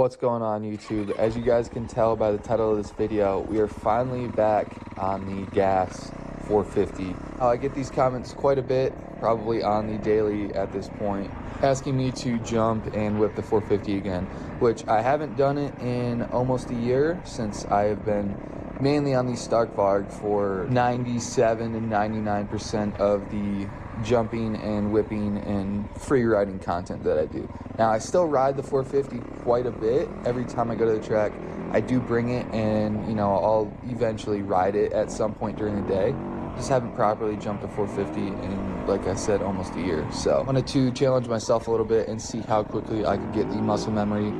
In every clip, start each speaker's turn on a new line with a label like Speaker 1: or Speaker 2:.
Speaker 1: What's going on, YouTube? As you guys can tell by the title of this video, we are finally back on the gas 450. I get these comments quite a bit, probably on the daily at this point, asking me to jump and whip the 450 again, which I haven't done it in almost a year, since I have been mainly on the Starkvarg for 97 and 99% of the jumping and whipping and free riding content that I do. Now, I still ride the 450 quite a bit. Every time I go to the track, I do bring it, and you know, I'll eventually ride it at some point during the day. Just haven't properly jumped a 450 in, like I said, almost a year. So I wanted to challenge myself a little bit and see how quickly I could get the muscle memory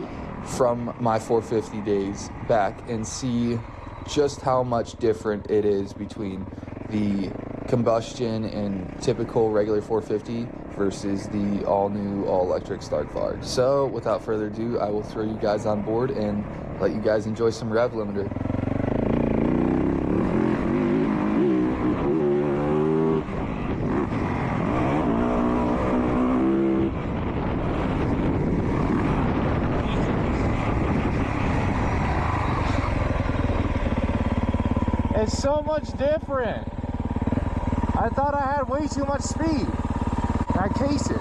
Speaker 1: from my 450 days back, and see just how much different it is between the combustion and typical regular 450 versus the all-new all-electric Starkvarg. So without further ado, I will throw you guys on board and let you guys enjoy some rev limiter.
Speaker 2: It's so much different. I thought I had way too much speed. I case it.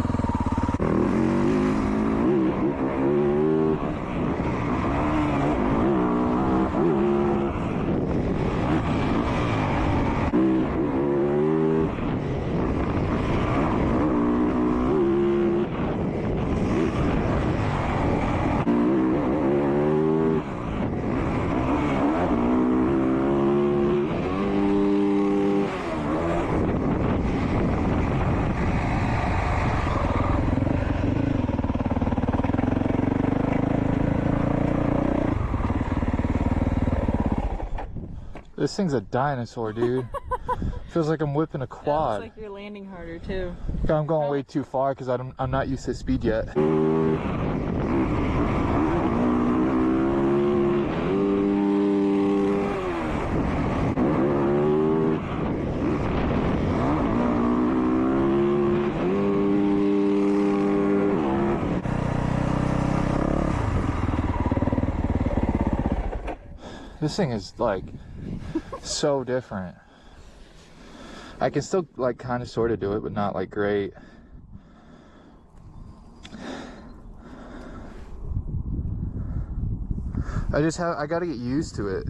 Speaker 2: This thing's a dinosaur, dude. Feels like I'm whipping a quad.
Speaker 3: Looks like you're landing harder too.
Speaker 2: I'm going way too far because I'm not used to speed yet. This thing is like so different. I can still like kind of sort of do it, but not like great. I gotta get used to it.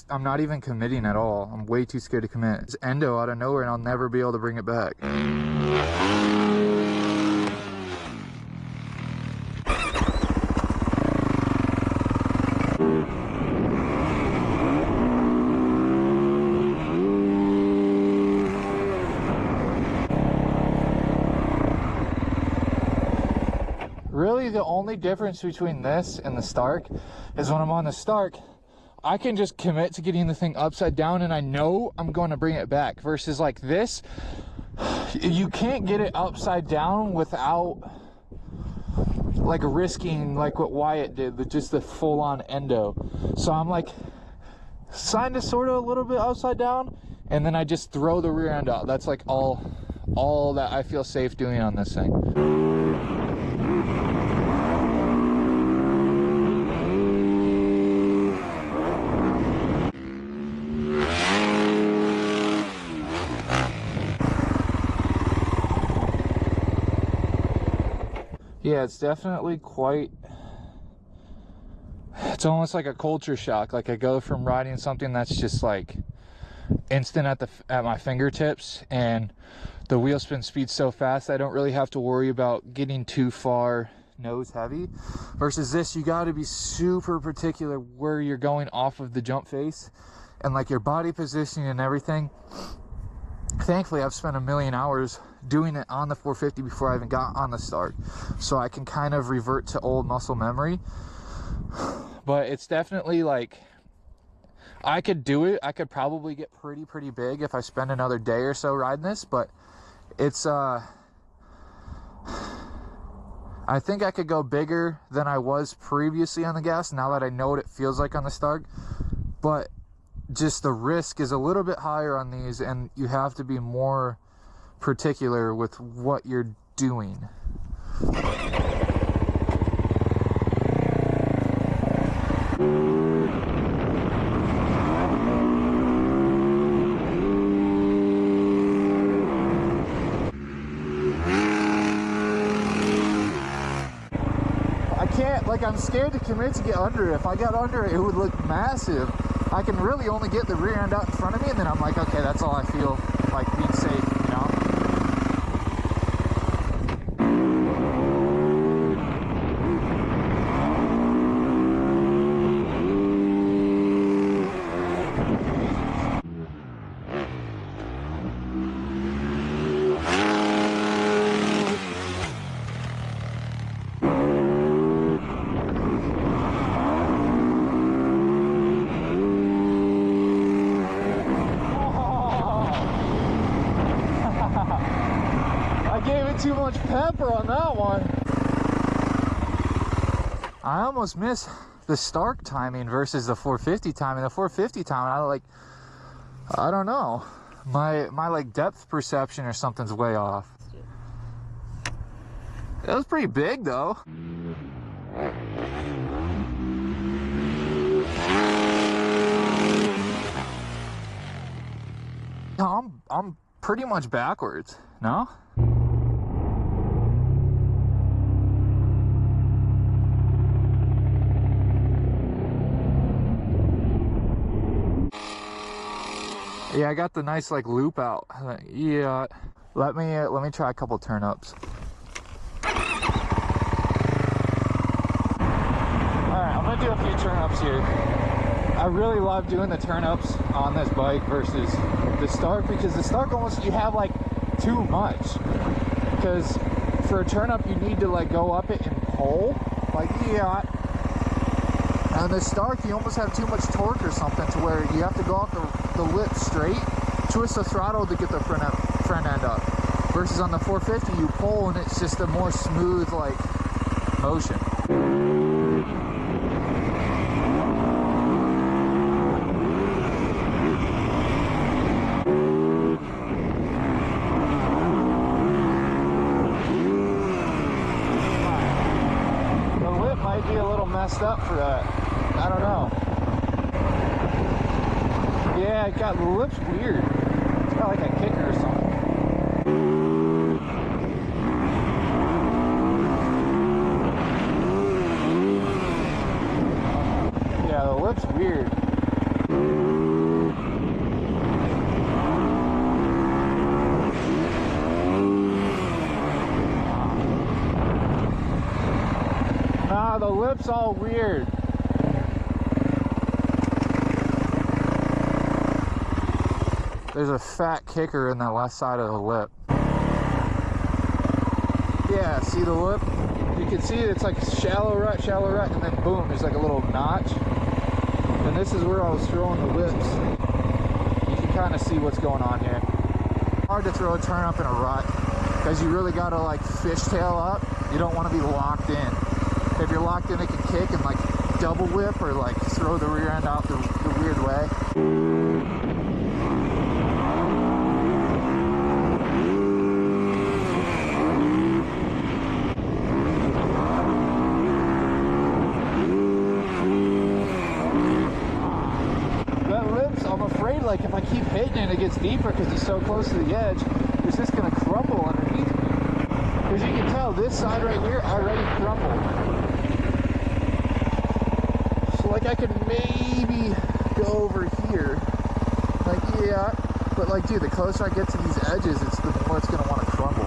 Speaker 2: I'm not even committing at all. I'm way too scared to commit. It's endo out of nowhere and I'll never be able to bring it back. Really, the only difference between this and the Stark is when I'm on the Stark, I can just commit to getting the thing upside down and I know I'm going to bring it back, versus like this, you can't get it upside down without like risking like what Wyatt did with just the full-on endo. So I'm like kind of sort of a little bit upside down, and then I just throw the rear end out. That's like all that I feel safe doing on this thing. Yeah, it's definitely it's almost like a culture shock. Like I go from riding something that's just like instant at my fingertips, and the wheel spin speeds so fast I don't really have to worry about getting too far nose heavy, versus this, you got to be super particular where you're going off of the jump face and like your body positioning and everything. Thankfully, I've spent a million hours doing it on the 450 before I even got on the Stark, so I can kind of revert to old muscle memory. But it's definitely like, I could do it. I could probably get pretty big if I spend another day or so riding this, but it's I think I could go bigger than I was previously on the gas now that I know what it feels like on the start, but just the risk is a little bit higher on these, and you have to be more particular with what you're doing. Like, I'm scared to commit to get under it. If I got under it, it would look massive. I can really only get the rear end out in front of me, and then I'm like, okay, that's all I feel like being safe, you know? Too much pepper on that one. I almost miss the Stark timing versus the 450 timing. The 450 timing, I don't know. My like depth perception or something's way off. It was pretty big though. No, I'm pretty much backwards, no? Yeah, I got the nice like loop out. Yeah, let me try a couple turn ups. All right, I'm gonna do a few turn ups here. I really love doing the turn ups on this bike versus the Stark, because the Stark almost, you have like too much, because for a turn up you need to like go up it and pull, like, yeah. And the Stark, you almost have too much torque or something to where you have to go off the lip straight, twist the throttle to get the front end up. Versus on the 450, you pull and it's just a more smooth, like, motion. The lip might be a little messed up for that. I don't know. Yeah, it got, the lip's weird. It's got like a kicker or something. Yeah, the lip's weird. Nah, the lip's all weird. There's a fat kicker in that left side of the lip. Yeah, see the lip? You can see it's like shallow rut, and then boom, there's like a little notch. And this is where I was throwing the lips. You can kind of see what's going on here. Hard to throw a turn up in a rut, because you really got to like fishtail up. You don't want to be locked in. If you're locked in, it can kick and like double whip or like throw the rear end out the weird way. Like if I keep hitting it, it gets deeper because it's so close to the edge. It's just gonna crumble underneath me. Because you can tell this side right here already crumbled. So like I could maybe go over here. Like, yeah, but like, dude, the closer I get to these edges, it's the more it's gonna want to crumble.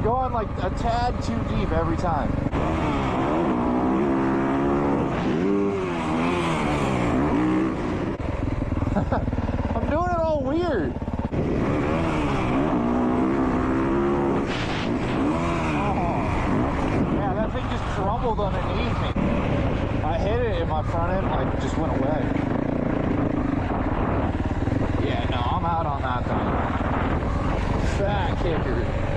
Speaker 2: Going like a tad too deep every time. I'm doing it all weird. Yeah, that thing just crumbled underneath me. I hit it and my front end like just went away. can't be real.